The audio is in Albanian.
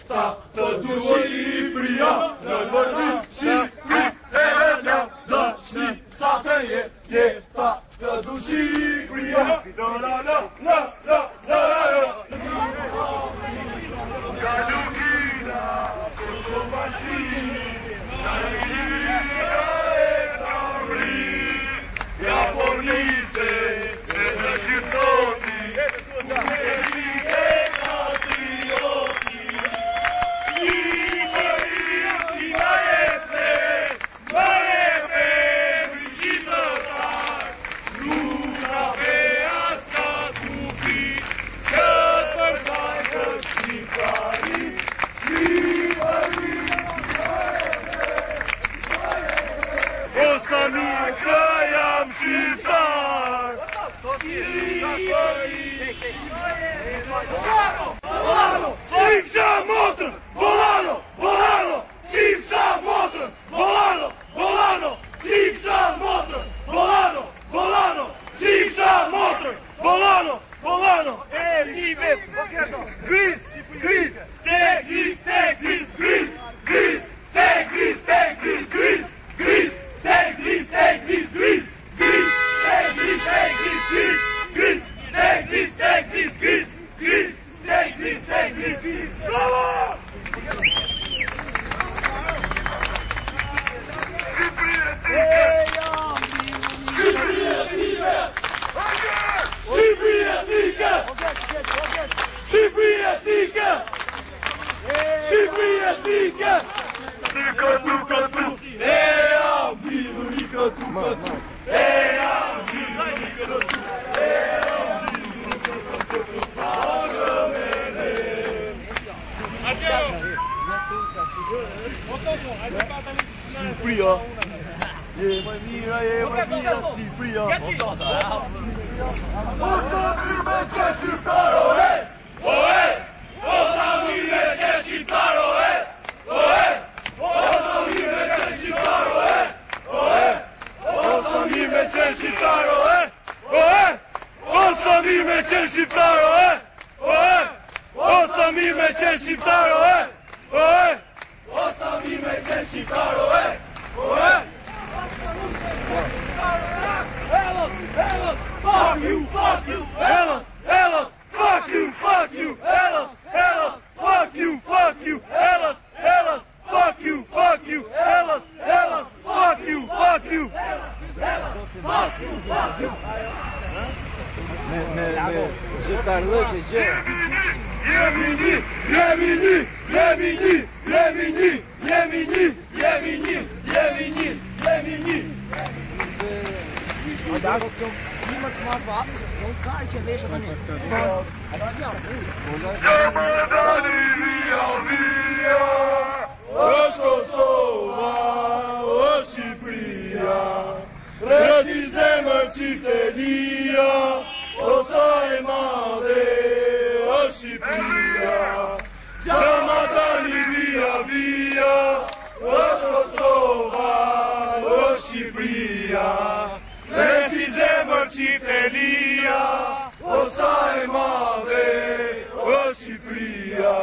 Ta të duhe Shqipëria, në vërdi Shqipëri, e venja dhe shni, sa të ta të du Shqipëria, la la la la la la la. Galukina, Kosovaci, Nalina e Kamri, Japonise, e në Shqiptoti, Bolano, Sivša motrën, Bolano, Bolano, Sivša motrën, Bolano, Bolano, Sivša motrën, Bolano, Bolano, Sivša motrën, Bolano, Bolano. Livet, Gris, Gris, Gris, Gris, Gris, Gris, Gris, Gris, Gris, Gris, Gris, Gris, Gris, Gris, Gris, Gris, Gris, Gris, Gris, bravo! Shqipëria, je më mira, Shqipëria. O sa mirë që shqiptaro e, o e, o sa mirë që shqiptaro e, o e, o sa mirë që shqiptaro e, o e, o sa mirë që shqiptaro e, o e, o sa mirë që shqiptaro e, o e, o sa mirë që shqiptaro e, o e. Osa mi me që shqiptaro e, o e! Elos, fuck you, fuck you, Elos, Elos, fuck you, fuck you, Elos, Elos, fuck you, fuck you, Elos, Elos, fuck you, fuck you, Elos, Elos, fuck you, fuck you, Elos, fuck you, fuck you. Rezizemër qiftelia, o sa e madhe, o Shqipëria. Qa ma dali via via, o Kosova, o Shqipëria. Rezizemër qiftelia, o sa e madhe, o Shqipëria.